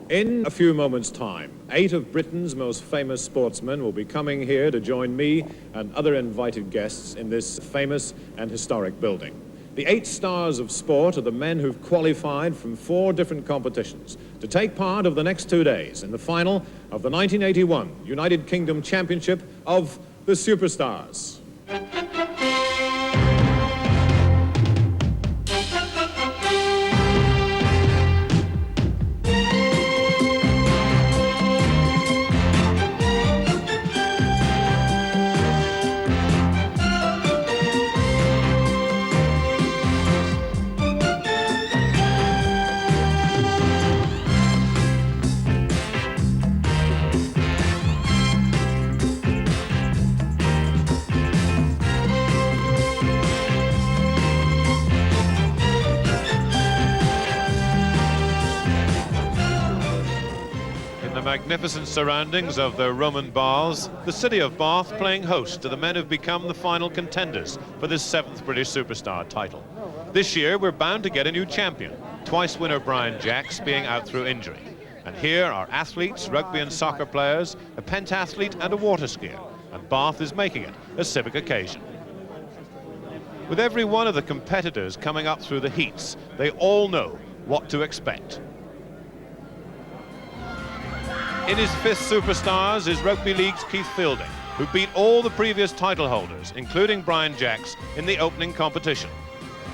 In a few moments' time, 8 of Britain's most famous sportsmen will be coming here to join me and other invited guests in this famous and historic building. The 8 stars of sport are the men who've qualified from 4 different competitions to take part of the next 2 days in the final of the 1981 United Kingdom Championship of the Superstars. Magnificent surroundings of the Roman baths, the city of Bath playing host to the men who've become the final contenders for this 7th British Superstar title. This year we're bound to get a new champion, twice winner Brian Jacks being out through injury. And here are athletes, rugby and soccer players, a pentathlete and a water skier, and Bath is making it a civic occasion. With every one of the competitors coming up through the heats, they all know what to expect. In his 5th Superstars is Rugby League's Keith Fielding, who beat all the previous title holders, including Brian Jacks, in the opening competition.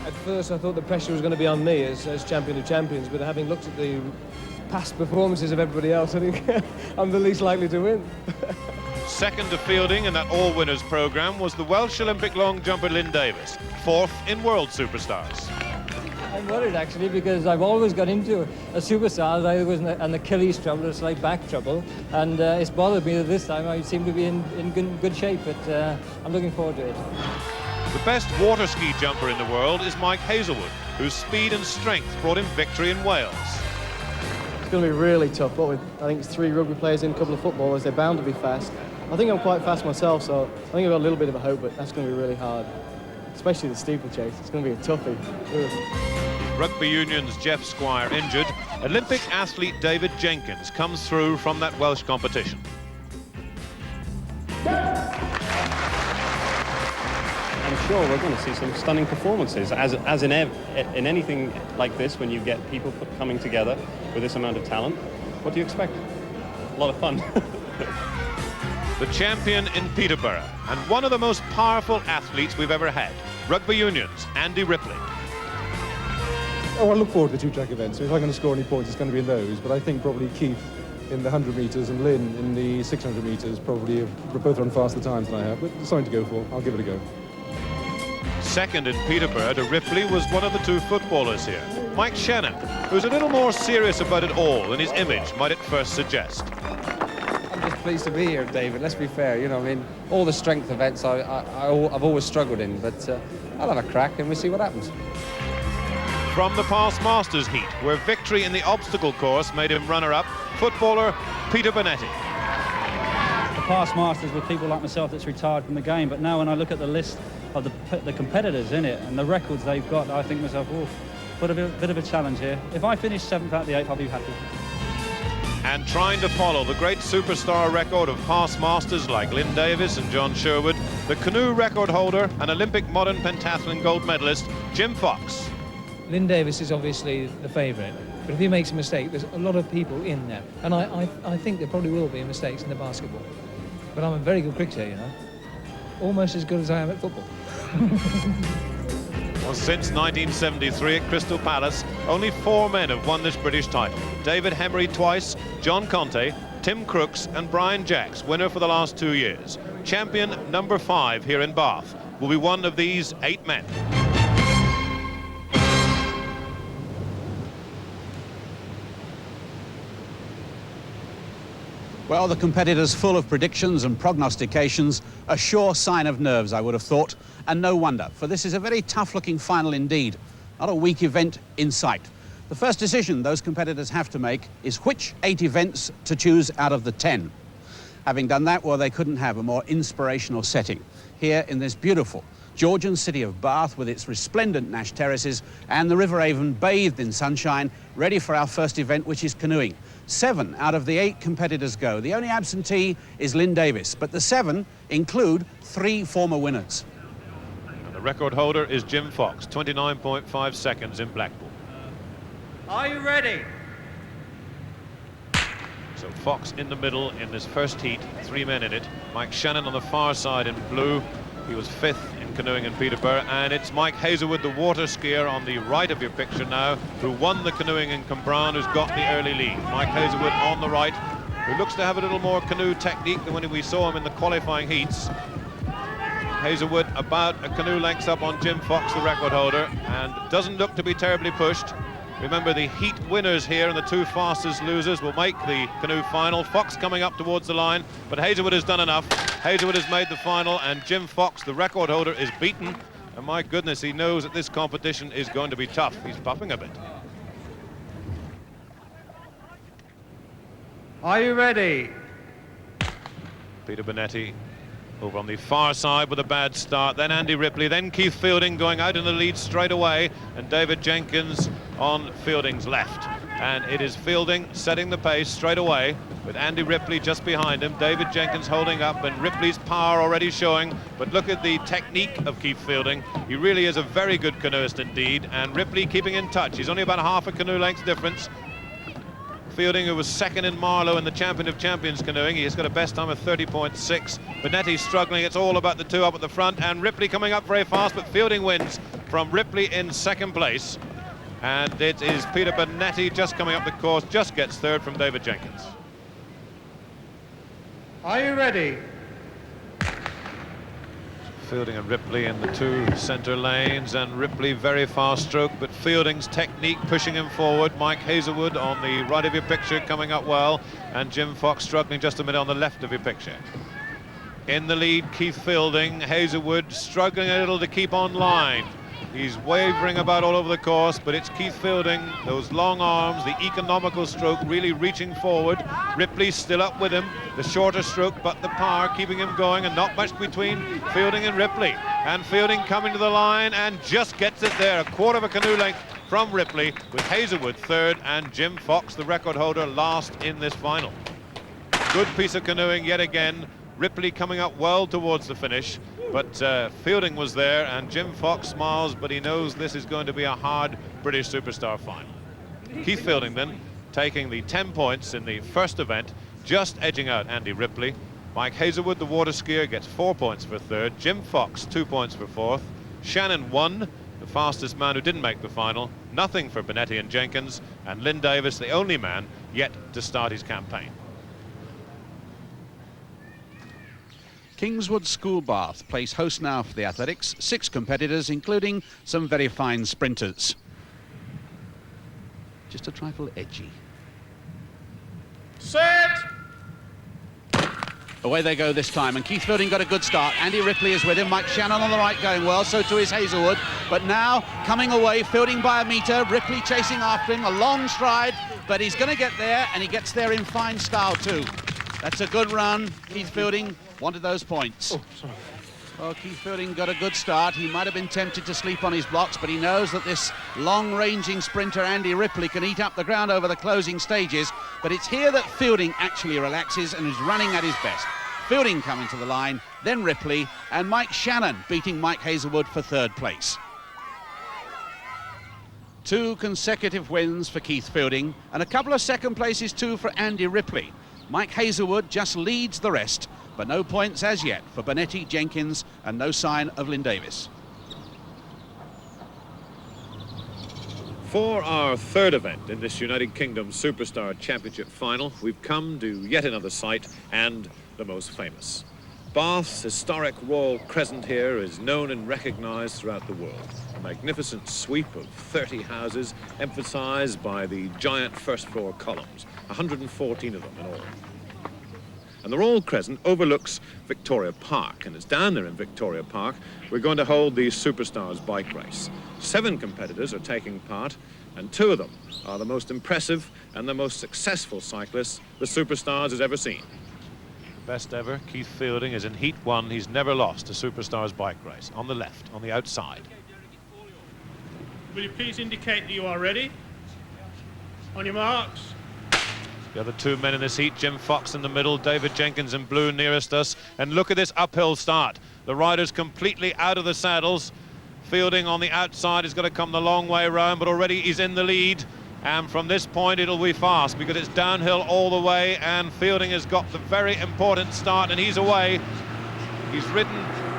At first I thought the pressure was going to be on me as champion of champions, but having looked at the past performances of everybody else, I think I'm the least likely to win. Second to Fielding in that all-winners programme was the Welsh Olympic long jumper Lynn Davis, 4th in World Superstars. I'm worried actually because I've always got into a superstar. I was an Achilles trouble, a slight back trouble, and it's bothered me that this time I seem to be in good shape, but I'm looking forward to it. The best water ski jumper in the world is Mike Hazelwood, whose speed and strength brought him victory in Wales. It's going to be really tough. I think it's 3 rugby players in, a couple of footballers. They're bound to be fast. I think I'm quite fast myself, so I think I've got a little bit of a hope, but that's going to be really hard. Especially the steeplechase. It's going to be a toughie. Ugh. Rugby Union's Jeff Squire injured, Olympic athlete David Jenkins comes through from that Welsh competition. I'm sure we're going to see some stunning performances, as in anything like this, when you get people coming together with this amount of talent. What do you expect? A lot of fun. The champion in Peterborough, and one of the most powerful athletes we've ever had, Rugby Union's Andy Ripley. Oh, I look forward to the 2 track events. So if I'm going to score any points, it's going to be in those. But I think probably Keith in the 100 metres and Lynn in the 600 metres probably have both run faster times than I have. But it's something to go for. I'll give it a go. Second in Peterborough to Ripley was one of the 2 footballers here, Mike Shannon, who's a little more serious about it all than his image might at first suggest. I'm just pleased to be here, David. Let's be fair, you know, I mean, all the strength events I've always struggled in, but I'll have a crack and we'll see what happens. From the past Masters heat, where victory in the obstacle course made him runner-up, footballer Peter Bonetti. The past Masters with people like myself that's retired from the game, but now when I look at the list of the competitors in it and the records they've got, I think to myself, oh, put a bit of a challenge here. If I finish 7th out of the 8th, I'll be happy. And trying to follow the great superstar record of past masters like Lynn Davis and John Sherwood, the canoe record holder and Olympic modern pentathlon gold medalist Jim Fox. Lynn Davis is obviously the favourite, but if he makes a mistake, there's a lot of people in there. And I think there probably will be mistakes in the basketball. But I'm a very good cricketer, you know. Almost as good as I am at football. Well, since 1973 at Crystal Palace, only 4 men have won this British title. David Hemery twice, John Conte, Tim Crooks and Brian Jacks, winner for the last 2 years. Champion number 5 here in Bath will be one of these 8 men. Well, the competitors full of predictions and prognostications, a sure sign of nerves, I would have thought, and no wonder, for this is a very tough-looking final indeed, not a weak event in sight. The first decision those competitors have to make is which 8 events to choose out of the 10. Having done that, well, they couldn't have a more inspirational setting here in this beautiful Georgian city of Bath with its resplendent Nash terraces and the River Avon bathed in sunshine, ready for our first event, which is canoeing. 7 out of the 8 competitors go. The only absentee is Lynn Davis, but the 7 include 3 former winners. And the record holder is Jim Fox, 29.5 seconds in Blackpool. Are you ready? So Fox in the middle in this first heat, 3 men in it. Mike Shannon on the far side in blue. He was 5th in canoeing in Peterborough, and it's Mike Hazelwood, the water skier, on the right of your picture now, who won the canoeing in Cumbrawn, who's got the early lead. Mike Hazelwood on the right, who looks to have a little more canoe technique than when we saw him in the qualifying heats. Hazelwood about a canoe length up on Jim Fox, the record holder, and doesn't look to be terribly pushed. Remember, the heat winners here and the 2 fastest losers will make the canoe final. Fox coming up towards the line, but Hazelwood has done enough. Hazelwood has made the final, and Jim Fox, the record holder, is beaten. And my goodness, he knows that this competition is going to be tough. He's puffing a bit. Are you ready? Peter Bonetti over on the far side with a bad start, then Andy Ripley, then Keith Fielding going out in the lead straight away, and David Jenkins on Fielding's left. And it is Fielding setting the pace straight away with Andy Ripley just behind him, David Jenkins holding up, and Ripley's power already showing. But look at the technique of Keith Fielding. He really is a very good canoeist indeed, and Ripley keeping in touch. He's only about half a canoe length difference. Fielding, who was 2nd in Marlow in the Champion of Champions canoeing, he has got a best time of 30.6. Bonetti struggling. It's all about the 2 up at the front, and Ripley coming up very fast, but Fielding wins from Ripley in 2nd place. And it is Peter Bonetti just coming up the course, just gets 3rd from David Jenkins. Are you ready? Fielding and Ripley in the 2 centre lanes, and Ripley very fast stroke, but Fielding's technique pushing him forward. Mike Hazelwood on the right of your picture coming up well, and Jim Fox struggling just a minute on the left of your picture. In the lead, Keith Fielding. Hazelwood struggling a little to keep on line. He's wavering about all over the course, but it's Keith Fielding, those long arms, the economical stroke really reaching forward. Ripley still up with him, the shorter stroke, but the power keeping him going, and not much between Fielding and Ripley. And Fielding coming to the line and just gets it there, a quarter of a canoe length from Ripley, with Hazelwood 3rd and Jim Fox, the record holder, last in this final. Good piece of canoeing yet again. Ripley coming up well towards the finish, but Fielding was there, and Jim Fox smiles, but he knows this is going to be a hard British Superstar final. Keith Fielding then taking the 10 points in the first event, just edging out Andy Ripley. Mike Hazelwood, the water skier, gets 4 points for 3rd. Jim Fox, 2 points for 4th. Shannon won, the fastest man who didn't make the final. Nothing for Bonetti and Jenkins, and Lynn Davis, the only man yet to start his campaign. Kingswood School Bath plays host now for the athletics. 6 competitors, including some very fine sprinters. Just a trifle edgy. Set! Away they go this time, and Keith Fielding got a good start. Andy Ripley is with him. Mike Shannon on the right going well, so too is Hazelwood. But now, coming away, Fielding by a metre, Ripley chasing after him, a long stride, but he's going to get there, and he gets there in fine style too. That's a good run. Keith Fielding wanted those points. Oh, sorry. Well, Keith Fielding got a good start. He might have been tempted to sleep on his blocks, but he knows that this long-ranging sprinter Andy Ripley can eat up the ground over the closing stages. But it's here that Fielding actually relaxes and is running at his best. Fielding coming to the line, then Ripley, and Mike Shannon beating Mike Hazelwood for 3rd place. 2 consecutive wins for Keith Fielding, and a couple of 2nd places too for Andy Ripley. Mike Hazelwood just leads the rest, but no points as yet for Bonetti, Jenkins, and no sign of Lynn Davis. For our 3rd event in this United Kingdom Superstar Championship final, we've come to yet another site, and the most famous. Bath's historic Royal Crescent here is known and recognised throughout the world. A magnificent sweep of 30 houses, emphasised by the giant first-floor columns, 114 of them in all. And the Royal Crescent overlooks Victoria Park, and it's down there in Victoria Park we're going to hold the Superstars bike race. 7 competitors are taking part, and 2 of them are the most impressive and the most successful cyclists the Superstars has ever seen. best ever, Keith Fielding, is in Heat 1. He's never lost a Superstars bike race. On the left, on the outside. Will you please indicate that you are ready? On your marks. The other two men in this heat, Jim Fox in the middle, David Jenkins in blue nearest us. And look at this uphill start. The rider's completely out of the saddles. Fielding on the outside is going to come the long way round, but already he's in the lead. And from this point it'll be fast because it's downhill all the way, and Fielding has got the very important start, and he's away. He's ridden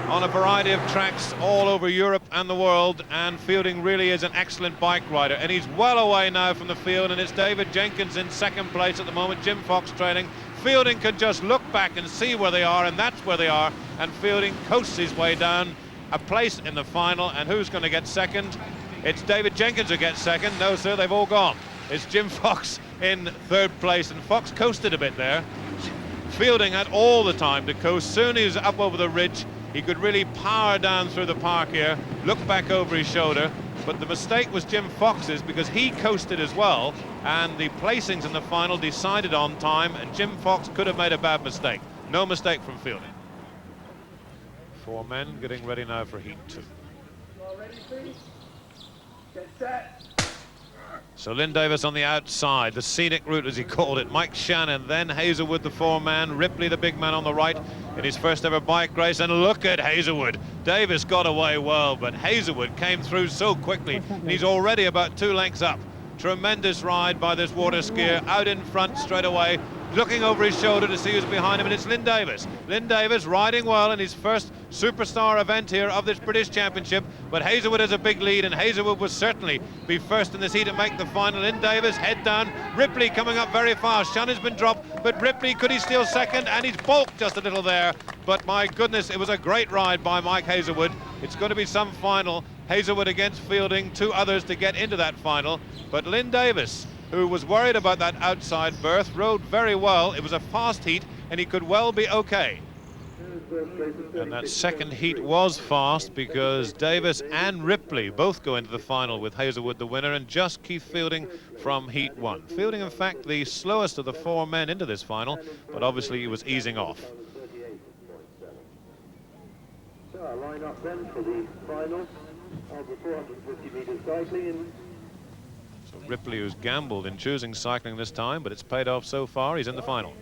on a variety of tracks all over Europe and the world, and Fielding really is an excellent bike rider, and he's well away now from the field, and it's David Jenkins in second place at the moment, Jim Fox trailing. Fielding can just look back and see where they are, and that's where they are, and Fielding coasts his way down a place in the final. And who's going to get second? It's David Jenkins who gets second. No, sir, they've all gone. It's Jim Fox in third place, and Fox coasted a bit there. Fielding had all the time to coast. Soon he was up over the ridge. He could really power down through the park here, look back over his shoulder, but the mistake was Jim Fox's because he coasted as well, and the placings in the final decided on time, and Jim Fox could have made a bad mistake. No mistake from Fielding. 4 men getting ready now for Heat 2. So Lynn Davis on the outside, the scenic route as he called it. Mike Shannon, then Hazelwood the 4-man, Ripley the big man on the right in his first ever bike race. And look at Hazelwood. Davis got away well, but Hazelwood came through so quickly, and he's already about 2 lengths up. Tremendous ride by this water skier, out in front straight away, looking over his shoulder to see who's behind him, and it's Lynn Davis. Lynn Davis riding well in his first Superstar event here of this British Championship, but Hazelwood has a big lead, and Hazelwood will certainly be first in this heat and make the final. Lynn Davis, head down. Ripley coming up very fast. Shannon's been dropped, but Ripley, could he steal second? And he's balked just a little there, but my goodness, it was a great ride by Mike Hazelwood. It's going to be some final. Hazelwood against Fielding, 2 others to get into that final, but Lynn Davis, who was worried about that outside berth, rode very well. It was a fast heat, and he could well be okay. And that second heat was fast because Davis and Ripley both go into the final with Hazelwood the winner, and just Keith Fielding from Heat 1. Fielding, in fact, the slowest of the 4 men into this final, but obviously he was easing off. So our line up then for the final of the 450 metres cycling. So Ripley, who's gambled in choosing cycling this time, but it's paid off so far. He's in the final.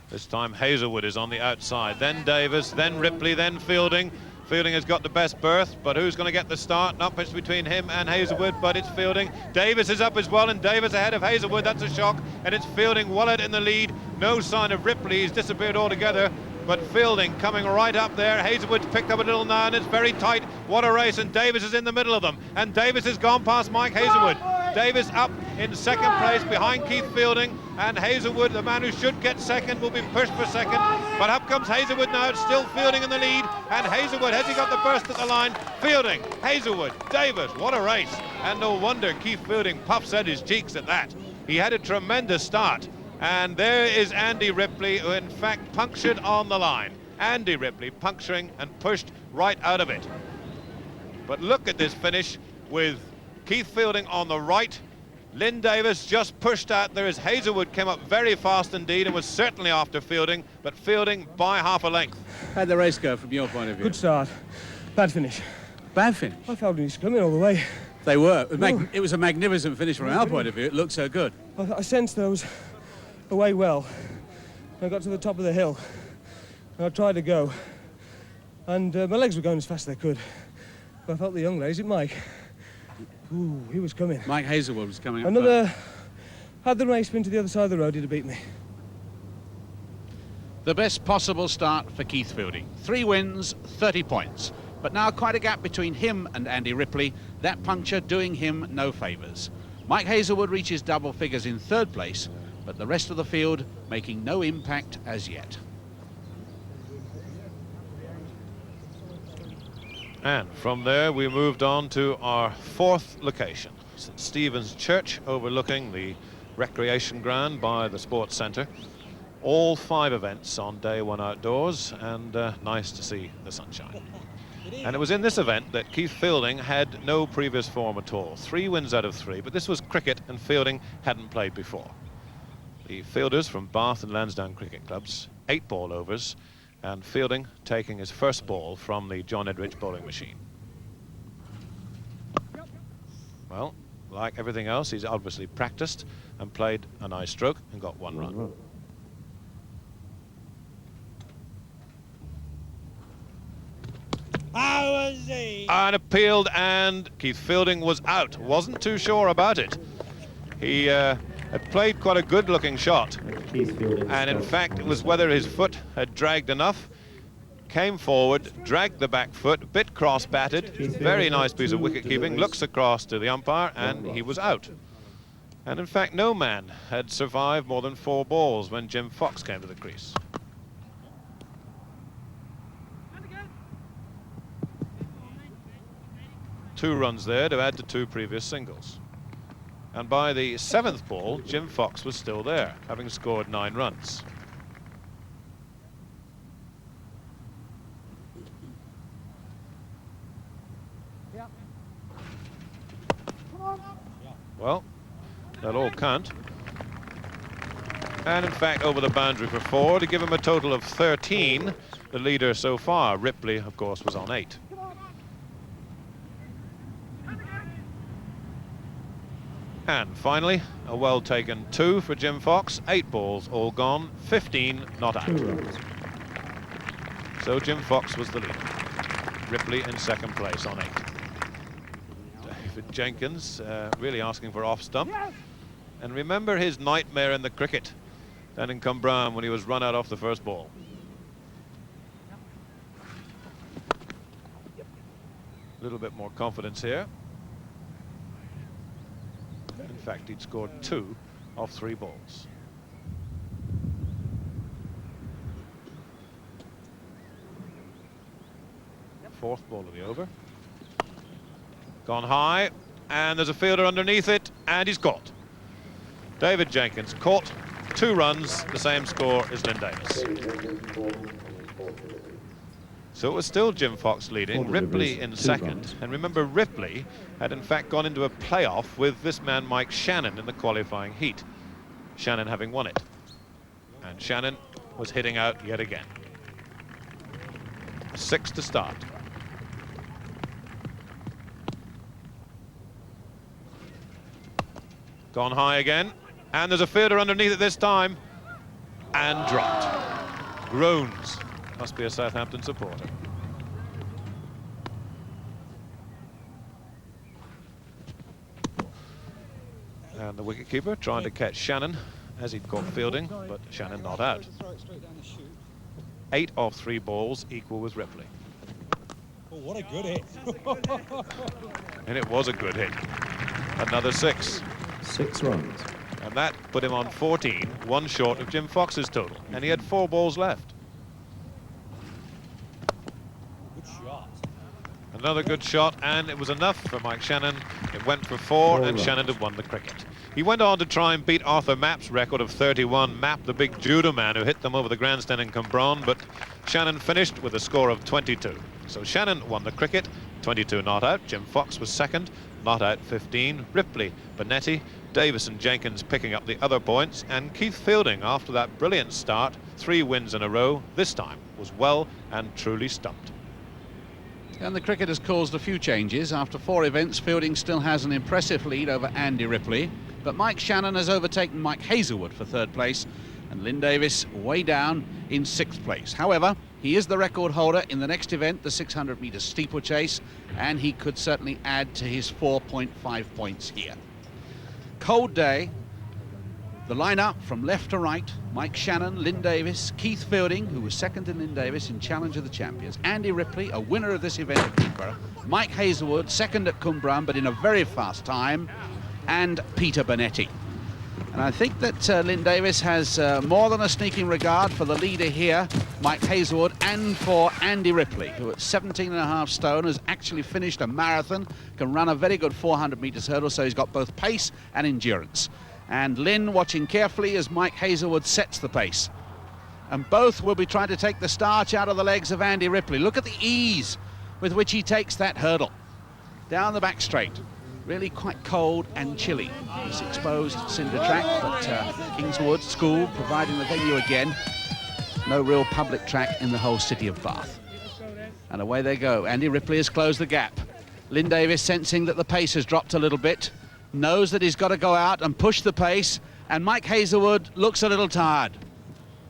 This time Hazelwood is on the outside, then Davis, then Ripley, then Fielding. Fielding has got the best berth, but who's going to get the start? Not much between him and Hazelwood, but it's Fielding. Davis is up as well, and Davis ahead of Hazelwood. That's a shock, and it's Fielding well out in the lead. No sign of Ripley. He's disappeared altogether, but Fielding coming right up there. Hazelwood's picked up a little now, and it's very tight. What a race, and Davis is in the middle of them, and Davis has gone past Mike Hazelwood. Davis up in second place behind Keith Fielding, and Hazelwood, the man who should get second, will be pushed for second, but up comes Hazelwood now. It's still Fielding in the lead, and Hazelwood, has he got the burst at the line? Fielding, Hazelwood, Davis, what a race, and no wonder Keith Fielding puffs out his cheeks at that. He had a tremendous start, and there is Andy Ripley, who in fact punctured on the line. Andy Ripley puncturing and pushed right out of it. But look at this finish with Keith Fielding on the right. Lynn Davis just pushed out. There is Hazelwood, came up very fast indeed and was certainly after Fielding, but Fielding by half a length. How'd the race go from your point of view? Good start, bad finish. Bad finish? I felt he was coming all the way. They were. It was a magnificent finish from our point of view. It looked so good. I sensed those away well. I got to the top of the hill, and I tried to go, and my legs were going as fast as they could. But I felt the young ladies, it Mike. Ooh, he was coming. Mike Hazelwood was coming up. Had the race been to the other side of the road, he'd have beat me. The best possible start for Keith Fielding. 3 wins, 30 points. But now quite a gap between him and Andy Ripley. That puncture doing him no favours. Mike Hazelwood reaches double figures in 3rd place, but the rest of the field making no impact as yet. And from there we moved on to our 4th location, St. Stephen's Church, overlooking the recreation ground by the sports centre. All 5 events on day 1 outdoors, and nice to see the sunshine. And it was in this event that Keith Fielding had no previous form at all. 3 wins out of 3, but this was cricket, and Fielding hadn't played before. The fielders from Bath and Lansdowne cricket clubs, 8 ball overs, and Fielding taking his first ball from the John Edrich bowling machine. Well, like everything else, he's obviously practiced and played a nice stroke and got 1 run. And appealed, and Keith Fielding was out. Wasn't too sure about it. He had played quite a good looking shot, and in fact it was whether his foot had dragged enough. Came forward, dragged the back foot, bit cross batted. Very nice piece of wicket keeping. Looks across to the umpire, and he was out. And in fact no man had survived more than 4 balls when Jim Fox came to the crease. Two runs there to add to 2 previous singles. And by the 7th ball, Jim Fox was still there, having scored 9 runs. Well, they'll all count. And in fact, over the boundary for 4 to give him a total of 13. The leader so far, Ripley, of course, was on 8. And finally, a well-taken 2 for Jim Fox. 8 balls all gone, 15 not out. So Jim Fox was the leader. Ripley in 2nd place on 8. David Jenkins really asking for off stump. And remember his nightmare in the cricket down in Cumbrae when he was run out off the first ball. A little bit more confidence here. In fact, he'd scored 2 off 3 balls. Fourth ball of the over. Gone high, and there's a fielder underneath it, and he's caught. David Jenkins caught, 2 runs, the same score as Lynn Davis. So it was still Jim Fox leading, Ripley in 2nd. And remember, Ripley had in fact gone into a playoff with this man Mike Shannon in the qualifying heat. Shannon having won it. And Shannon was hitting out yet again. 6 to start. Gone high again, and there's a fielder underneath it this time, and dropped. Groans. Must be a Southampton supporter. And the wicketkeeper trying to catch Shannon as he'd caught Fielding, but Shannon not out. 8 off 3 balls, equal with Ripley. Oh, what a good hit. And it was a good hit. Another 6. 6 runs. And that put him on 14, 1 short of Jim Fox's total. And he had 4 balls left. Good shot. Another good shot, and it was enough for Mike Shannon. It went for 4, and Shannon had won the cricket. He went on to try and beat Arthur Mapp's record of 31. Mapp, the big judo man who hit them over the grandstand in Cumbrae, but Shannon finished with a score of 22. So Shannon won the cricket, 22 not out. Jim Fox was 2nd, not out 15. Ripley, Bonetti, Davis and Jenkins picking up the other points, and Keith Fielding, after that brilliant start, 3 wins in a row, this time was well and truly stumped. And the cricket has caused a few changes. After 4 events, Fielding still has an impressive lead over Andy Ripley, but Mike Shannon has overtaken Mike Hazelwood for 3rd place, and Lynn Davis way down in 6th place. However, he is the record holder in the next event, the 600-metre steeplechase, and he could certainly add to his 4.5 points here. Cold day. The lineup from left to right: Mike Shannon, Lynn Davis, Keith Fielding, who was 2nd in Lynn Davis in Challenge of the Champions, Andy Ripley, a winner of this event at Peterborough, Mike Hazelwood, 2nd at Cumbrae, but in a very fast time, and Peter Bonetti. And I think that Lynn Davis has more than a sneaking regard for the leader here, Mike Hazelwood, and for Andy Ripley, who at 17.5 stone has actually finished a marathon, can run a very good 400 metres hurdle, so he's got both pace and endurance. And Lynn watching carefully as Mike Hazelwood sets the pace. And both will be trying to take the starch out of the legs of Andy Ripley. Look at the ease with which he takes that hurdle. Down the back straight. really quite cold and chilly. This exposed cinder track, but Kingswood School providing the venue again. No real public track in the whole city of Bath. And away they go. Andy Ripley has closed the gap. Lynn Davis, sensing that the pace has dropped a little bit, knows that he's got to go out and push the pace, and Mike Hazelwood looks a little tired.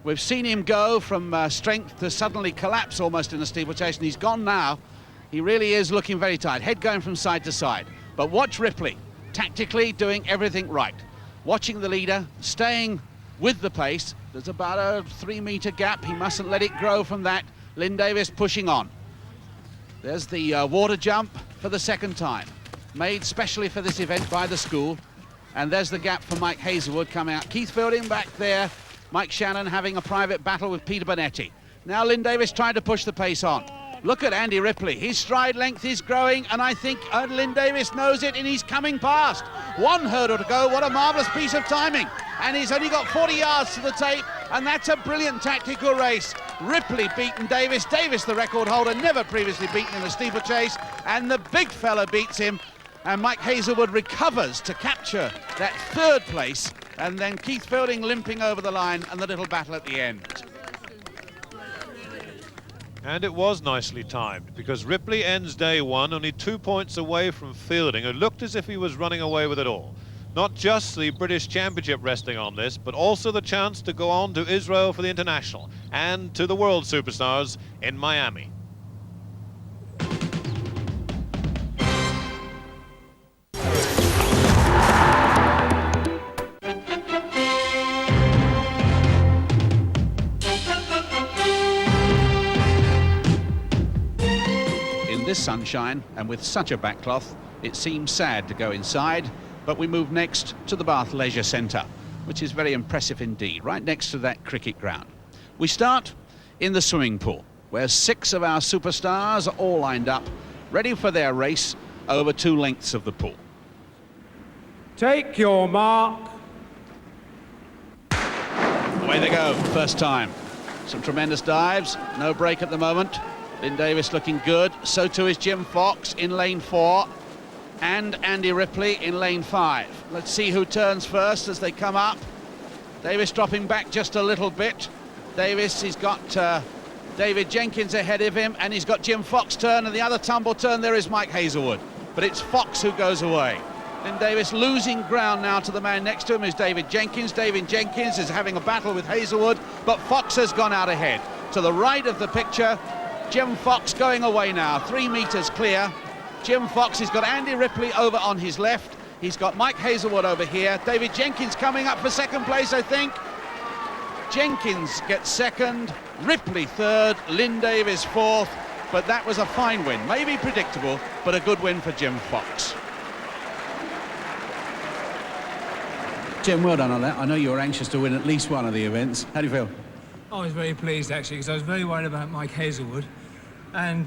We've seen him go from strength to suddenly collapse almost in the steeplechase, and he's gone now. He really is looking very tired, head going from side to side. But watch Ripley, tactically doing everything right. Watching the leader, staying with the pace. There's about a 3-metre gap. He mustn't let it grow from that. Lynn Davis pushing on. There's the water jump for the second time, made specially for this event by the school. And there's the gap for Mike Hazelwood coming out. Keith Fielding back there. Mike Shannon having a private battle with Peter Bonetti. Now Lynn Davis trying to push the pace on. Look at Andy Ripley. His stride length is growing, and I think Lynn Davis knows it, and he's coming past. One hurdle to go. What a marvellous piece of timing. And he's only got 40 yards to the tape, and that's a brilliant tactical race. Ripley beaten Davis. Davis, the record holder, never previously beaten in a steeplechase, and the big fella beats him. And Mike Hazelwood recovers to capture that third place, and then Keith Fielding limping over the line, and the little battle at the end. And it was nicely timed, because Ripley ends day one only 2 points away from Fielding, who looked as if he was running away with it all. Not just the British Championship resting on this, but also the chance to go on to Israel for the International and to the World Superstars in Miami. This sunshine and with such a backcloth, it seems sad to go inside, but we move next to the Bath Leisure Centre, which is very impressive indeed, right next to that cricket ground. We start in the swimming pool, where 6 of our superstars are all lined up, ready for their race over 2 lengths of the pool. Take your mark. Away they go, first time. Some tremendous dives, no break at the moment. Lynn Davis looking good, so too is Jim Fox in lane 4 and Andy Ripley in lane 5. Let's see who turns first as they come up. Davis dropping back just a little bit. Davis, he's got David Jenkins ahead of him, and he's got Jim Fox turn, and the other tumble turn there is Mike Hazelwood. But it's Fox who goes away. Lynn Davis losing ground now to the man next to him is David Jenkins. David Jenkins is having a battle with Hazelwood, but Fox has gone out ahead. To the right of the picture, Jim Fox going away now, 3 metres clear. Jim Fox, he's got Andy Ripley over on his left. He's got Mike Hazelwood over here. David Jenkins coming up for second place, I think. Jenkins gets second, Ripley third, Lynn Davis fourth. But that was a fine win, maybe predictable, but a good win for Jim Fox. Jim, well done on that. I know you were anxious to win at least one of the events. How do you feel? I was very pleased, actually, because I was very worried about Mike Hazelwood and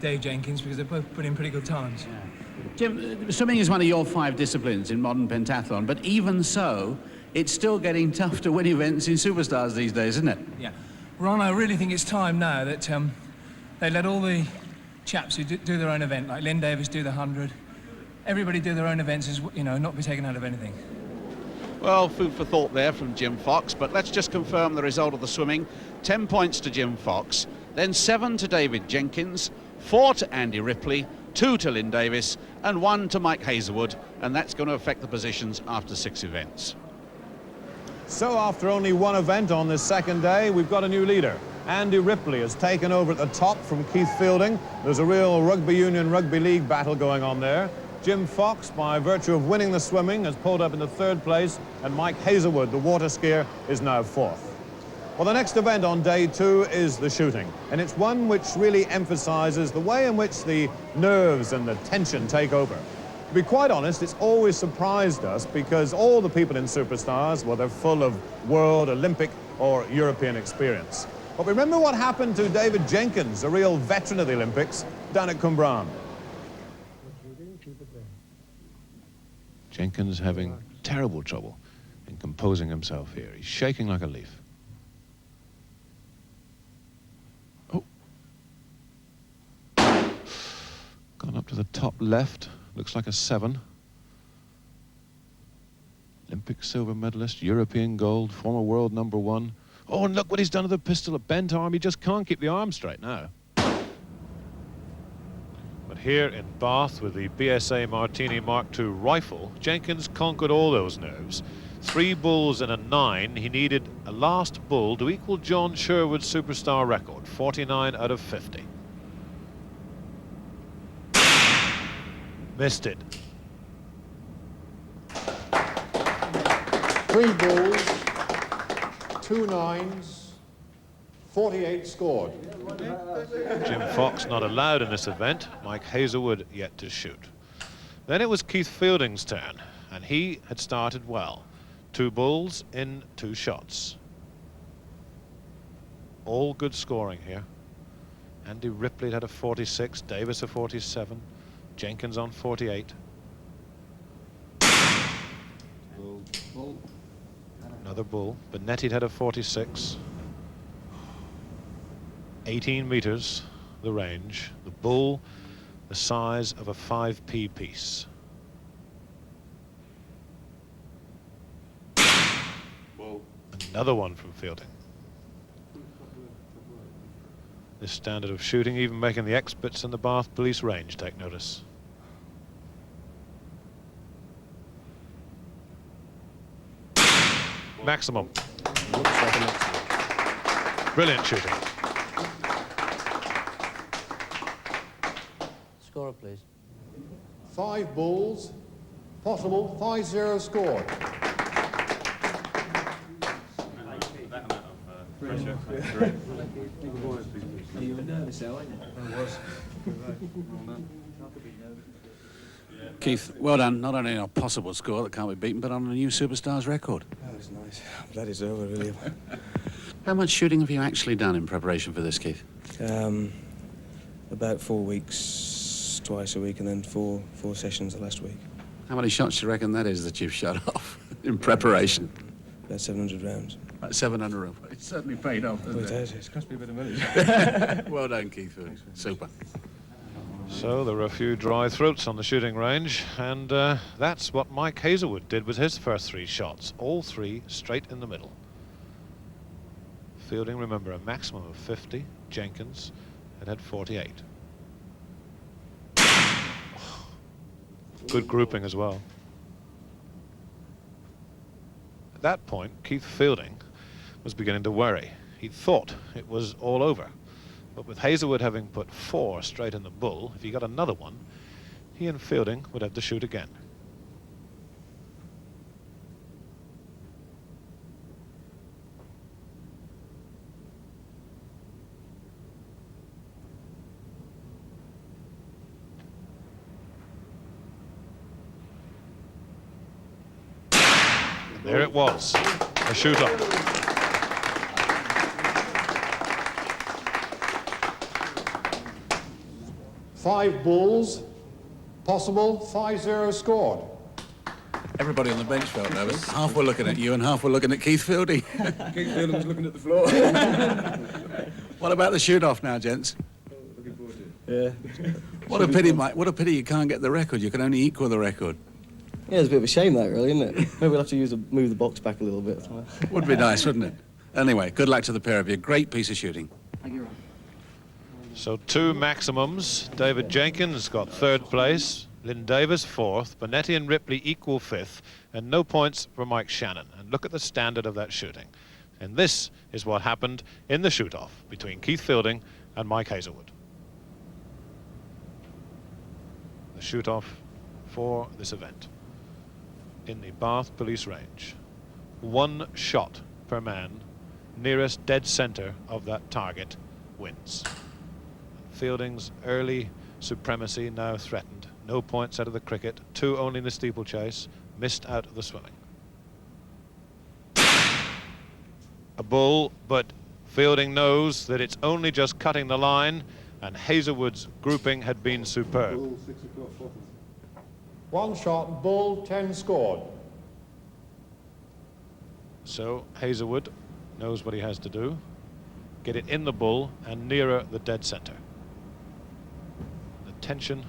Dave Jenkins, because they both put in pretty good times. Yeah. Jim, swimming is one of your 5 disciplines in modern pentathlon, but even so, it's still getting tough to win events in Superstars these days, isn't it? Yeah. Ron, I really think it's time now that they let all the chaps who do their own event, like Lynn Davis do the 100, everybody do their own events, as you know, not be taken out of anything. Well, food for thought there from Jim Fox, but let's just confirm the result of the swimming. 10 points to Jim Fox, then 7 to David Jenkins, 4 to Andy Ripley, 2 to Lynn Davis, and 1 to Mike Hazelwood, and that's going to affect the positions after 6 events. So after only 1 event on this second day, we've got a new leader. Andy Ripley has taken over at the top from Keith Fielding. There's a real rugby union, rugby league battle going on there. Jim Fox, by virtue of winning the swimming, has pulled up into 3rd place, and Mike Hazelwood, the water skier, is now 4th. Well, the next event on day 2 is the shooting, and it's one which really emphasizes the way in which the nerves and the tension take over. To be quite honest, it's always surprised us because all the people in Superstars, well, they're full of world, Olympic, or European experience. But remember what happened to David Jenkins, a real veteran of the Olympics, down at Cwmbran. Jenkins having terrible trouble in composing himself here. He's shaking like a leaf. Oh. Gone up to the top left. Looks like a 7. Olympic silver medalist, European gold, former world #1. Oh, and look what he's done to the pistol, a bent arm. He just can't keep the arm straight now. But here in Bath with the BSA Martini Mark II rifle, Jenkins conquered all those nerves. 3 bulls and a 9. He needed a last bull to equal John Sherwood's superstar record, 49 out of 50. Missed it. 3 bulls, 2 9s, 48 scored. Jim Fox not allowed in this event. Mike Hazelwood yet to shoot. Then it was Keith Fielding's turn, and he had started well. 2 bulls in 2 shots. All good scoring here. Andy Ripley had a 46, Davis a 47, Jenkins on 48. Bull. Another bull. Benetti had a 46. 18 meters, the range. The bull, the size of a 5p piece. Bull. Another one from Fielding. This standard of shooting even making the experts in the Bath Police range take notice. Maximum. Brilliant shooting. Score, please. 5 bulls, possible 5-0 scored. You were nervous, though, weren't you? I was. Keith, well done, not only on a possible score that can't be beaten, but on a new Superstars record. That was nice. I'm glad it's over, really. How much shooting have you actually done in preparation for this, Keith? About 4 weeks, twice a week, and then four sessions the last week. How many shots do you reckon that is that you've shot off in preparation? About 700 rounds. About 700 rounds. It's certainly paid off, Well, it hasn't has. It's cost me a bit of money. Well done, Keith. Super. So there were a few dry throats on the shooting range, and that's what Mike Hazelwood did with his first 3 shots. All 3 straight in the middle. Fielding, remember, a maximum of 50. Jenkins had 48. Good grouping as well. At that point, Keith Fielding was beginning to worry. He thought it was all over. But with Hazelwood having put 4 straight in the bull, if he got another one, he and Fielding would have to shoot again. And there it was, a shoot-off. Five bulls, possible 5-0 scored. Everybody on the bench felt nervous. Half were looking at you and half were looking at Keith Fielding. Keith Fielding was looking at the floor. What about the shoot-off now, gents? Looking forward to it. Yeah. What a pity, Mike. What a pity you can't get the record. You can only equal the record. Yeah, it's a bit of a shame that, really, isn't it? Maybe we'll have to move the box back a little bit. Would be nice, wouldn't it? Anyway, good luck to the pair of you. Great piece of shooting. Thank you. So 2 maximums. David Jenkins got 3rd place. Lynn Davis 4th. Benetti and Ripley equal 5th. And no points for Mike Shannon. And look at the standard of that shooting. And this is what happened in the shoot-off between Keith Fielding and Mike Hazelwood. The shoot-off for this event in the Bath Police Range. 1 shot per man. Nearest dead center of that target wins. Fielding's early supremacy now threatened. No points out of the cricket, 2 only in the steeplechase, missed out of the swimming. A bull, but Fielding knows that it's only just cutting the line, and Hazelwood's grouping had been superb. 1 shot, bull, 10 scored. So Hazelwood knows what he has to do. Get it in the bull and nearer the dead center. The tension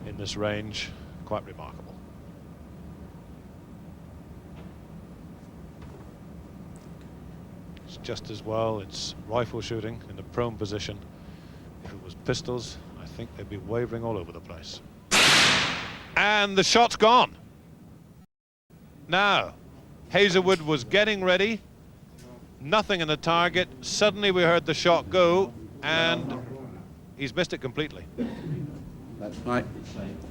in this range, quite remarkable. It's just as well it's rifle shooting in the prone position. If it was pistols, I think they'd be wavering all over the place. And the shot's gone. Now, Hazelwood was getting ready. Nothing in the target. Suddenly we heard the shot go, and he's missed it completely. Right.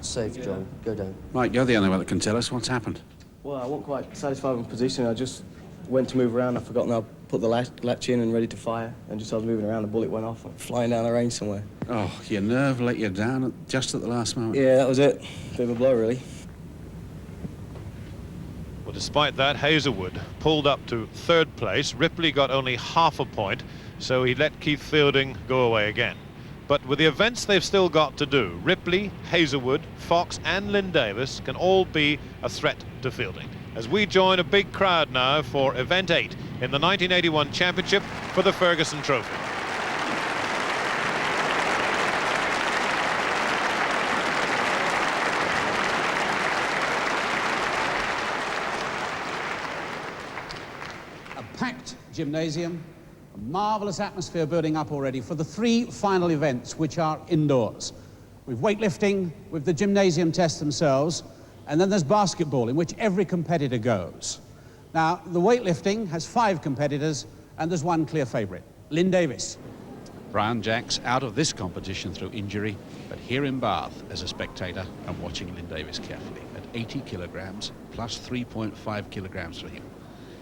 Safe, John. Go down. Right, you're the only one that can tell us what's happened. Well, I wasn't quite satisfied with my position. I just went to move around. I've forgotten I put the latch in and ready to fire. And just as I was moving around, the bullet went off, flying down the range somewhere. Oh, your nerve let you down just at the last moment. Yeah, that was it. Bit of a blow, really. Well, despite that, Hazelwood pulled up to third place. Ripley got only half a point, so he let Keith Fielding go away again. But with the events they've still got to do, Ripley, Hazelwood, Fox and Lynn Davis can all be a threat to Fielding. As we join a big crowd now for Event 8 in the 1981 Championship for the Ferguson Trophy. A packed gymnasium, a marvellous atmosphere building up already for the three final events, which are indoors. We've weightlifting, with the gymnasium tests themselves, and then there's basketball, in which every competitor goes. Now, the weightlifting has 5 competitors, and there's one clear favourite, Lynn Davis. Brian Jacks out of this competition through injury, but here in Bath as a spectator and watching Lynn Davis carefully at 80 kilograms plus 3.5 kilograms for him.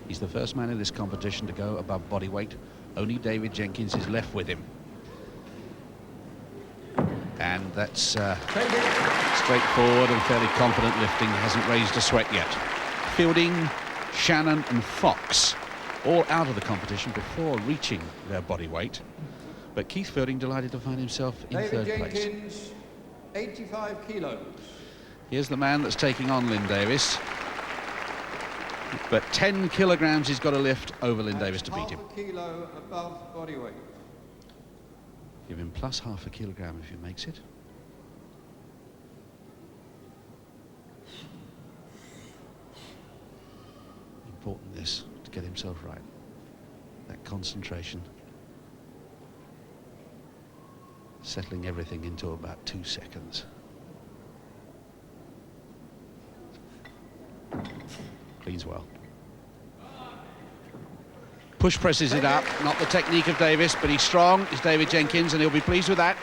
He's the first man in this competition to go above body weight. Only David Jenkins is left with him. And that's straightforward and fairly confident lifting. Hasn't raised a sweat yet. Fielding, Shannon and Fox all out of the competition before reaching their body weight. But Keith Fielding delighted to find himself in third place. David Jenkins, 85 kilos. Here's the man that's taking on Lynn Davis. But 10 kilograms he's got to lift over Lynn Davis to beat him. Half a kilo above body weight. Give him plus half a kilogram if he makes it. Important this, to get himself right. That concentration. Settling everything into about 2 seconds. Cleans well. Push presses it up, not the technique of Davis, but he's strong, he's David Jenkins, and he'll be pleased with that.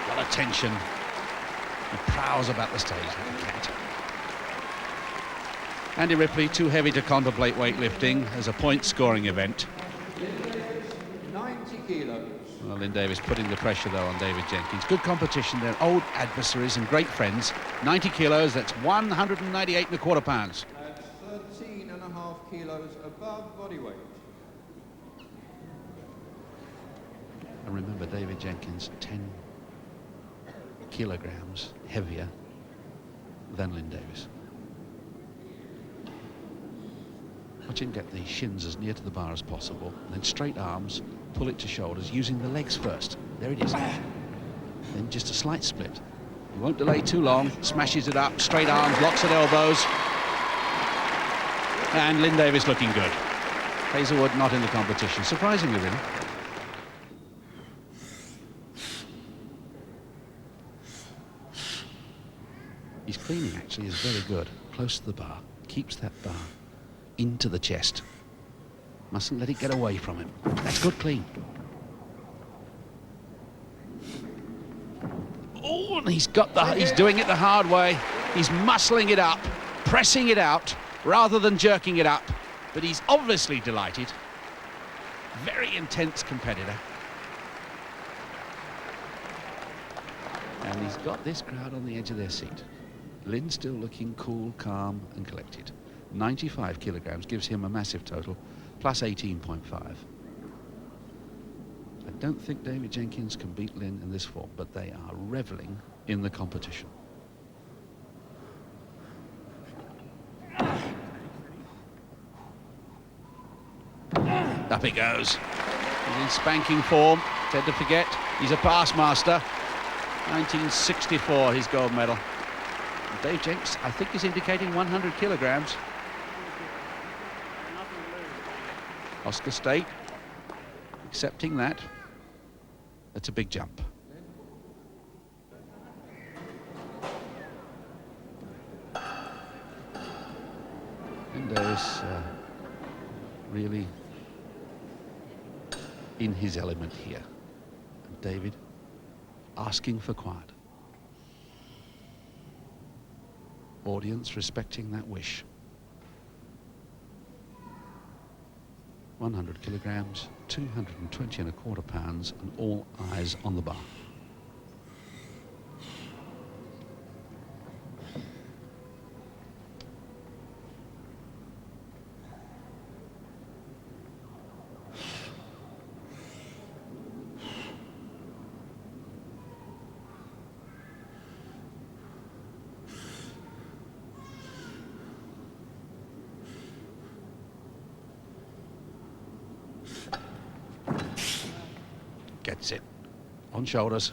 A lot of tension. He prowls about the stage like a cat. Andy Ripley, too heavy to contemplate weightlifting as a point-scoring event. 90 kilos. Well, Lynn Davis putting the pressure, though, on David Jenkins. Good competition, they're old adversaries and great friends. 90 kilos, that's 198.25 pounds. 13.5 kilos above body weight. And remember, David Jenkins, 10 kilograms heavier than Lynn Davis. Watch him get the shins as near to the bar as possible, and then straight arms, pull it to shoulders, using the legs first. There it is. Then just a slight split. He won't delay too long, smashes it up, straight arms, locks at elbows. And Lynn Davis looking good. Hazelwood not in the competition, surprisingly really. His cleaning actually is very good, close to the bar, keeps that bar into the chest. Mustn't let it get away from him. That's good clean. Oh, and he's doing it the hard way. He's muscling it up, pressing it out, rather than jerking it up. But he's obviously delighted. Very intense competitor. And he's got this crowd on the edge of their seat. Lynn still looking cool, calm and collected. 95 kilograms gives him a massive total, plus 18.5. I don't think David Jenkins can beat Lynn in this form, but they are reveling in the competition. Up he goes. He's in spanking form. Tend to forget, he's a past master. 1964, his gold medal. And Dave Jenks, I think, is indicating 100 kilograms. Oscar State accepting that. That's a big jump. And Davis really in his element here. And David asking for quiet. Audience respecting that wish. 100 kilograms, 220¼ pounds, and all eyes on the bar. Gets it on shoulders.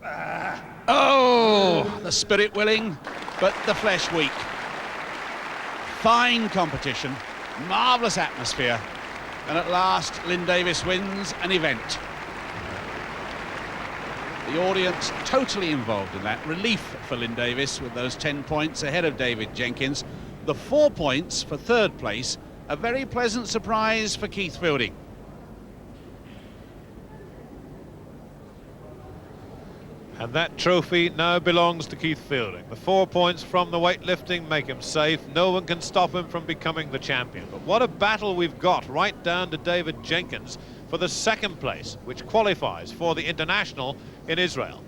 Oh, the spirit willing, but the flesh weak. Fine competition, marvellous atmosphere, and at last Lynn Davis wins an event. The audience totally involved in that. Relief for Lynn Davis with those 10 points ahead of David Jenkins. The 4 points for third place, a very pleasant surprise for Keith Fielding. And that trophy now belongs to Keith Fielding. The 4 points from the weightlifting make him safe. No one can stop him from becoming the champion. But what a battle we've got right down to David Jenkins for the second place, which qualifies for the international in Israel.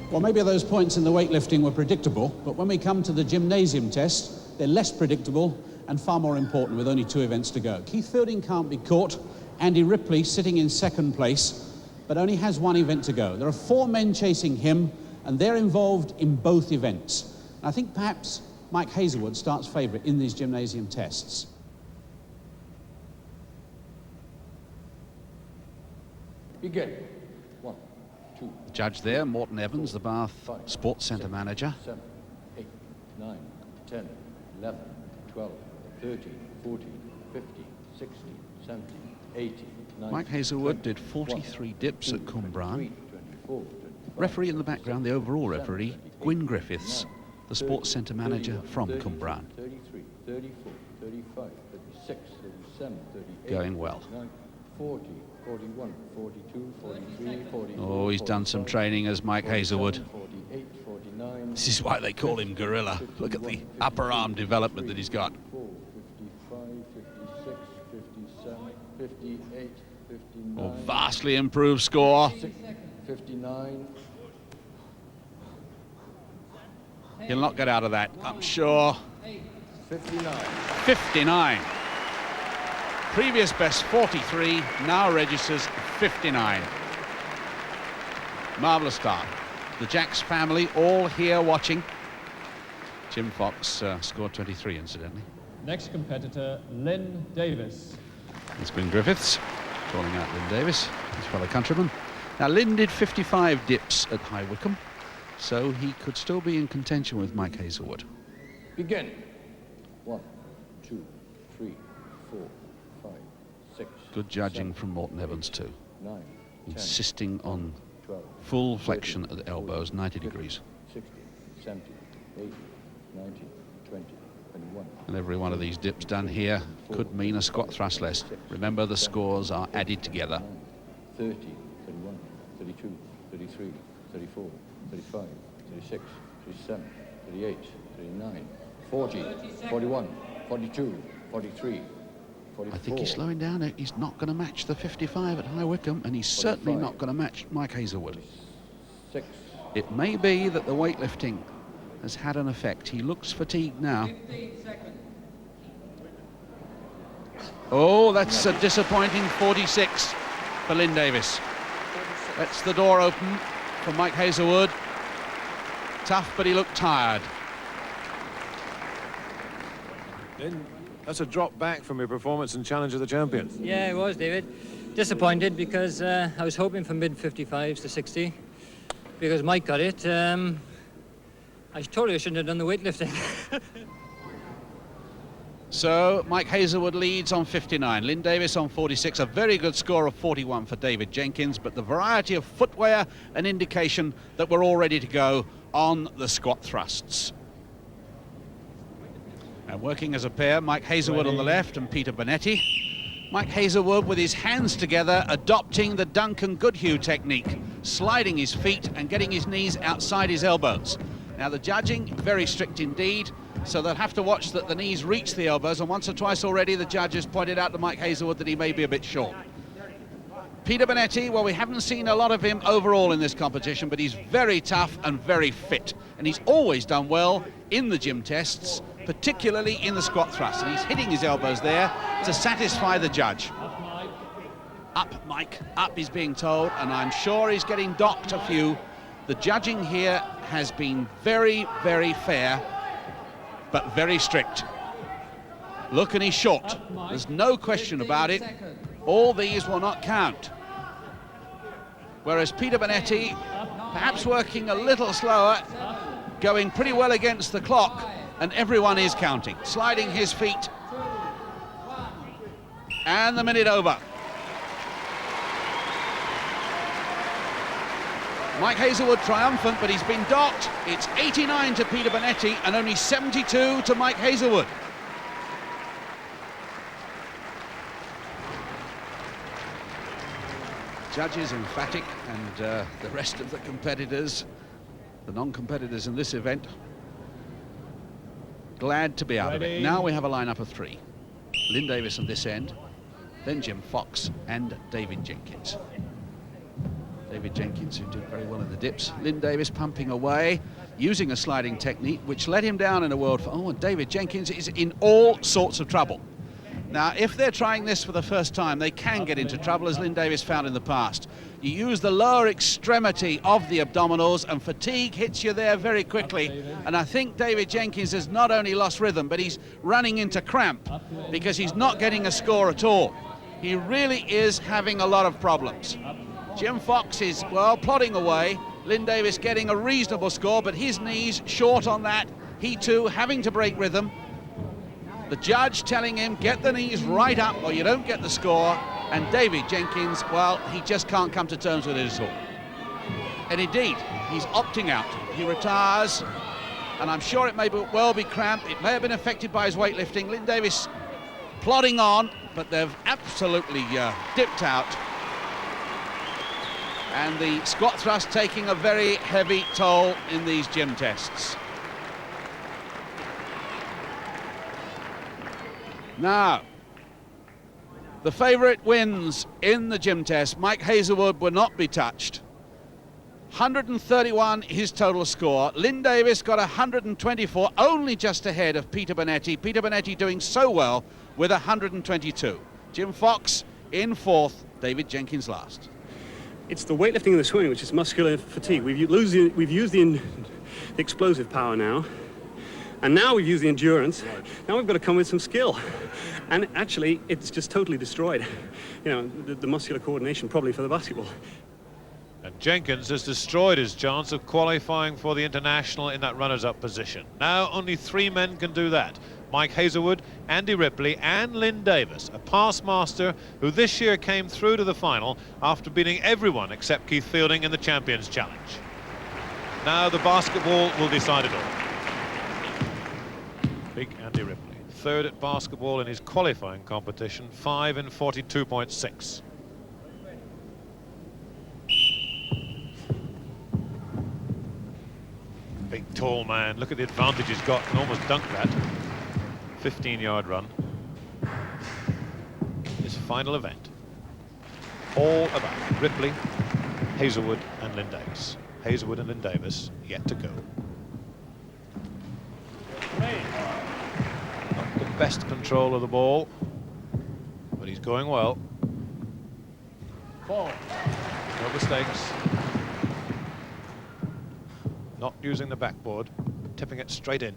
Well, maybe those points in the weightlifting were predictable, but when we come to the gymnasium test, they're less predictable and far more important with only 2 events to go. Keith Fielding can't be caught. Andy Ripley sitting in second place, but only has 1 event to go. There are 4 men chasing him, and they're involved in both events. And I think perhaps Mike Hazelwood starts favourite in these gymnasium tests. Begin. 1, 2. The judge there, Morton Evans, the Bath Sports Centre manager. 7, 8, 9, 10, 11, 12, 13, 14, 15, 16, 17, 18, 19, Mike Hazelwood did 43 dips at Cwmbran. Referee in the background, the overall referee, Gwyn Griffiths, the Sports Centre manager from Cwmbran. 33, 34, 35, 36, 37, 38, Going well. 40, 41, 42, 43, 44. Oh, he's done some training as Mike Hazelwood. 48, 49. This is why they call him Gorilla. Look at the upper arm development that he's got. 55, 56, 57, 58, 59. Oh, vastly improved score. 59. He'll not get out of that, I'm sure. 59. 59. Previous best 43, now registers 59. Marvellous start. The Jacks family all here watching. Jim Fox scored 23, incidentally. Next competitor, Lynn Davis. It's Gwyn Griffiths calling out Lynn Davis, his fellow countryman. Now, Lynn did 55 dips at High Wycombe, so he could still be in contention with Mike Hazelwood. Begin. 1, 2, 3, 4, 5, 6. Good judging from Morton Evans too. 9, 10, insisting on 12, full flexion at the elbows, 90 degrees. 60, 70, 80, 90, 20, 21. And every one of these dips done here could mean a squat thrust less. Remember, the scores are added together. 30, 31, 32, 33, 34, 35, 36, 37, 38, 39, 40, 41, 42, 43, 44. I think he's slowing down. He's not going to match the 55 at High Wycombe, and he's certainly not going to match Mike Hazelwood. 6. It may be that the weightlifting has had an effect. He looks fatigued now. Oh, that's a disappointing 46 for Lynn Davis. That's the door open for Mike Hazelwood. Tough, but he looked tired. Lynn That's a drop back from your performance in Challenge of the Champions. Yeah, it was, David. Disappointed because I was hoping for mid-55s to 60 because Mike got it. I told you I shouldn't have done the weightlifting. So Mike Hazelwood leads on 59, Lynn Davis on 46, a very good score of 41 for David Jenkins, but the variety of footwear an indication that we're all ready to go on the squat thrusts. And working as a pair, Mike Hazelwood on the left and Peter Bonetti. Mike Hazelwood with his hands together, adopting the Duncan Goodhue technique, sliding his feet and getting his knees outside his elbows. Now the judging, very strict indeed, so they'll have to watch that the knees reach the elbows, and once or twice already the judges pointed out to Mike Hazelwood that he may be a bit short. Peter Bonetti, well, we haven't seen a lot of him overall in this competition, but he's very tough and very fit, and he's always done well in the gym tests, particularly in the squat thrust, and he's hitting his elbows there to satisfy the judge. Up, Mike, up, he's being told, and I'm sure he's getting docked a few. The judging here has been very, very fair, but very strict. Look, and he's short. There's no question about it. All these will not count. Whereas Peter Bonetti, perhaps working a little slower, going pretty well against the clock, and everyone is counting, sliding his feet. And the minute over. Mike Hazelwood triumphant, but he's been docked. It's 89 to Peter Bonetti and only 72 to Mike Hazelwood. Judges emphatic, and the rest of the competitors, the non-competitors in this event, glad to be out of it. Now we have a lineup of three. Lynn Davis on this end, then Jim Fox and David Jenkins. David Jenkins, who did very well in the dips. Lynn Davis pumping away, using a sliding technique, which let him down in a world. Oh, and David Jenkins is in all sorts of trouble. Now, if they're trying this for the first time, they can get into trouble, as Lynn Davis found in the past. You use the lower extremity of the abdominals, and fatigue hits you there very quickly. And I think David Jenkins has not only lost rhythm, but he's running into cramp because he's not getting a score at all. He really is having a lot of problems. Jim Fox is, well, plodding away. Lynn Davis getting a reasonable score, but his knees short on that. He too having to break rhythm. The judge telling him, get the knees right up or you don't get the score. And David Jenkins, well, he just can't come to terms with it at all. And indeed, he's opting out. He retires, and I'm sure it may well be cramp. It may have been affected by his weightlifting. Lynn Davis plodding on, but they've absolutely dipped out. And the squat thrust taking a very heavy toll in these gym tests. Now, the favourite wins in the gym test. Mike Hazelwood will not be touched. 131 his total score. Lynn Davis got 124, only just ahead of Peter Bonetti. Peter Bonetti doing so well with 122. Jim Fox in fourth, David Jenkins last. It's the weightlifting and the swimming which is muscular fatigue. We've used the explosive power now, and now we've used the endurance. Now we've got to come with some skill, and actually it's just totally destroyed, you know, the muscular coordination probably for the basketball. And Jenkins has destroyed his chance of qualifying for the international in that runners-up position. Now only three men can do that. Mike Hazelwood, Andy Ripley and Lynn Davis, a past master who this year came through to the final after beating everyone except Keith Fielding in the Champions Challenge. Now the basketball will decide it all. Big Andy Ripley, third at basketball in his qualifying competition, 5 in 42.6. Big tall man, look at the advantage he's got, can almost dunk that. 15-yard run. This final event. All about Ripley, Hazelwood and Lynn Davis. Hazelwood and Lynn Davis yet to go. Not the best control of the ball, but he's going well. No mistakes. Not using the backboard, tipping it straight in.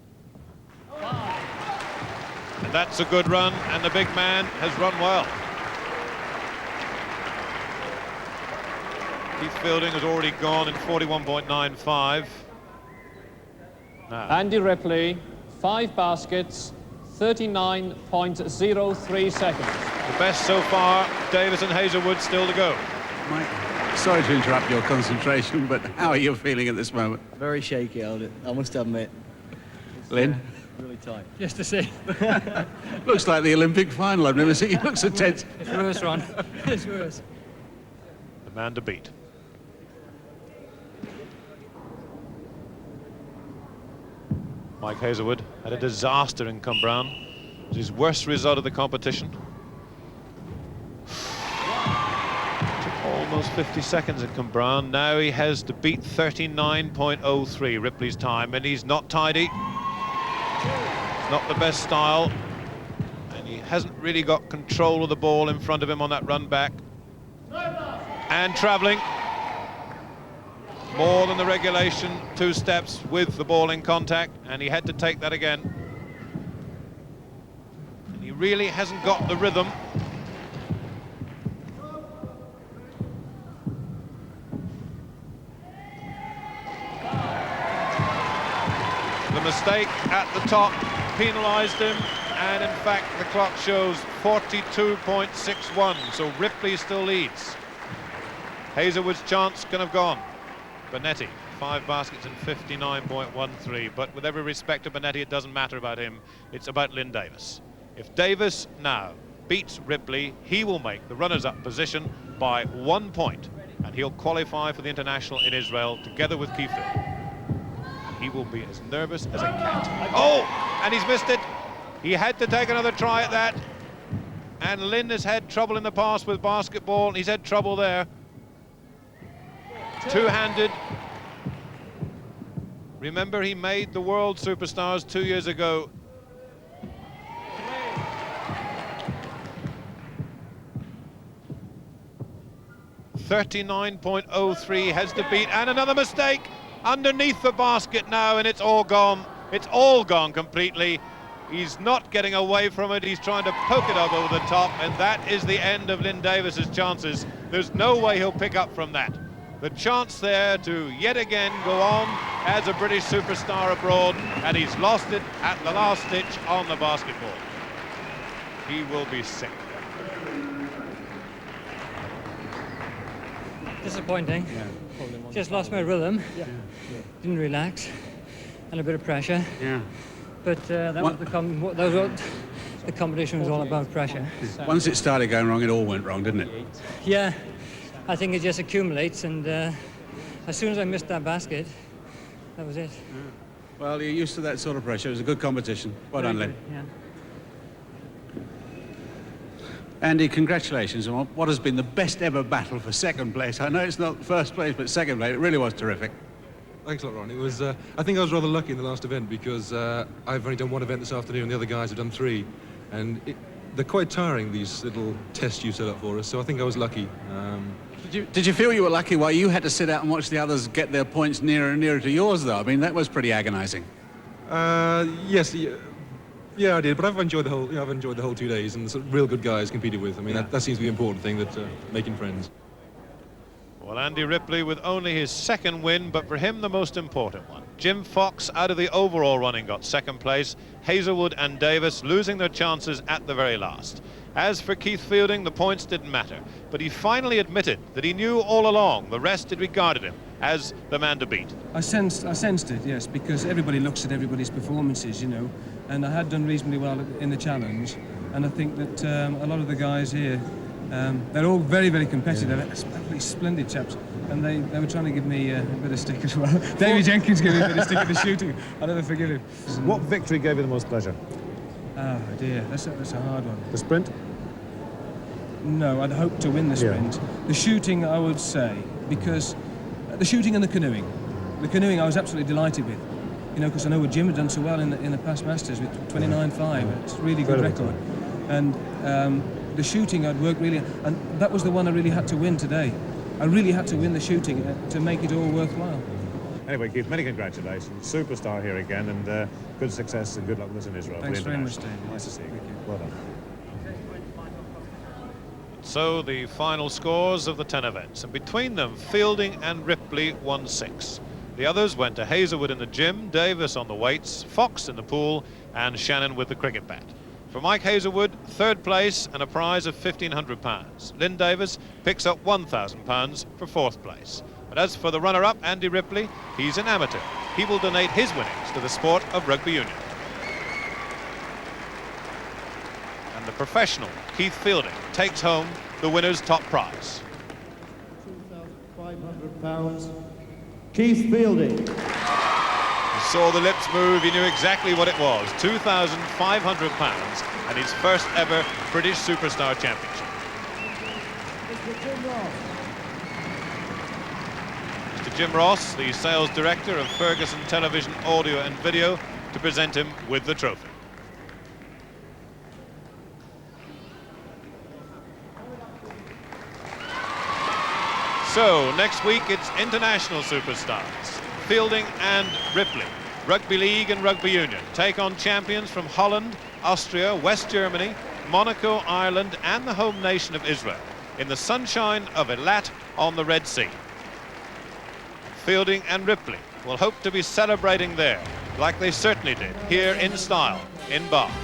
And that's a good run, and the big man has run well. Keith Fielding has already gone in 41.95. Andy Ripley, 5 baskets, 39.03 seconds. The best so far. Davis and Hazelwood still to go. Mike, sorry to interrupt your concentration, but how are you feeling at this moment? Very shaky, I must admit. Lynn? Really tight. Just to see. Looks like the Olympic final. I've never seen you look so tense. It's worse, Ron. It's worse. The man to beat. Mike Hazelwood had a disaster in Cumbrian. It was his worst result of the competition. Took almost 50 seconds at Cumbrian. Now he has to beat 39.03, Ripley's time, and he's not tidy. It's not the best style, and he hasn't really got control of the ball in front of him on that run back. And travelling more than the regulation, 2 steps with the ball in contact, and he had to take that again. And he really hasn't got the rhythm. The mistake at the top penalised him, and in fact the clock shows 42.61, so Ripley still leads. Hazelwood's chance can have gone. Bonetti, 5 baskets and 59.13, but with every respect to Bonetti, it doesn't matter about him, it's about Lynn Davis. If Davis now beats Ripley, he will make the runners-up position by 1 point, and he'll qualify for the international in Israel together with Keith Fielding. He will be as nervous as a cat. Oh, and he's missed it. He had to take another try at that, and Lynn has had trouble in the past with basketball, and he's had trouble there. Two-handed. Remember, he made the world superstars 2 years ago. .39.03 has to beat, and another mistake underneath the basket now, and it's all gone. It's all gone completely. He's not getting away from it. He's trying to poke it up over the top, and that is the end of Lynn Davis's chances. There's no way he'll pick up from that. The chance there to yet again go on as a British superstar abroad, and he's lost it at the last stitch on the basketball. He will be sick. Disappointing. Just lost my rhythm. Didn't relax. And a bit of pressure. Yeah. But that was what the competition was all about, pressure. Once it started going wrong, it all went wrong, didn't it? Yeah. I think it just accumulates, and as soon as I missed that basket, that was it. Yeah. Well, you're used to that sort of pressure. It was a good competition. Well done, Lynn. Yeah. Andy, congratulations on what has been the best ever battle for second place. I know it's not first place, but second place. It really was terrific. Thanks a lot, Ron. It was, I think I was rather lucky in the last event because I've only done 1 event this afternoon and the other guys have done 3. And they're quite tiring, these little tests you set up for us, so I think I was lucky. Did you feel you were lucky while you had to sit out and watch the others get their points nearer and nearer to yours, though? I mean, that was pretty agonising. Yes, yeah, I did, but I've enjoyed the whole. I've enjoyed the whole 2 days, and some real good guys competed with. I mean, that seems to be the important thing, that making friends. Well, Andy Ripley with only his 2nd win, but for him the most important one. Jim Fox out of the overall running got 2nd place. Hazelwood and Davis losing their chances at the very last. As for Keith Fielding, the points didn't matter, but he finally admitted that he knew all along the rest had regarded him as the man to beat. I sensed it, yes, because everybody looks at everybody's performances, you know, and I had done reasonably well in the challenge, and I think that a lot of the guys here, they're all very, very competitive, absolutely splendid chaps, and they were trying to give me a bit of stick as well. Davy Jenkins gave me a bit of stick at the shooting. I'll never forgive him. What victory gave you the most pleasure? Oh dear, that's a hard one. The sprint? No, I'd hoped to win the sprint. Yeah. The shooting, I would say, because the shooting and the canoeing. The canoeing I was absolutely delighted with. You know, because I know what Jim had done so well in the past Masters with 29.5. It's a really good record. And the shooting I'd worked really, and that was the one I really had to win today. I really had to win the shooting to make it all worthwhile. Anyway, Keith, many congratulations. Superstar here again, and good success and good luck with us in Israel. Thanks very much, David. Nice to see you. Well done. So the final scores of the 10 events, and between them, Fielding and Ripley won 6. The others went to Hazelwood in the gym, Davis on the weights, Fox in the pool, and Shannon with the cricket bat. For Mike Hazelwood, 3rd place and a prize of £1,500. Lynn Davis picks up £1,000 for 4th place. But as for the runner-up, Andy Ripley, he's an amateur. He will donate his winnings to the sport of rugby union. And the professional, Keith Fielding, takes home the winner's top prize. £2,500. Keith Fielding. He saw the lips move, he knew exactly what it was. £2,500 and his first ever British Superstar Championship. Mr. Jim Ross, the sales director of Ferguson Television Audio and Video, to present him with the trophy. So, next week it's international superstars. Fielding and Ripley, Rugby League and Rugby Union, take on champions from Holland, Austria, West Germany, Monaco, Ireland, and the home nation of Israel, in the sunshine of Eilat on the Red Sea. Fielding and Ripley will hope to be celebrating there, like they certainly did, here in style, in Bath.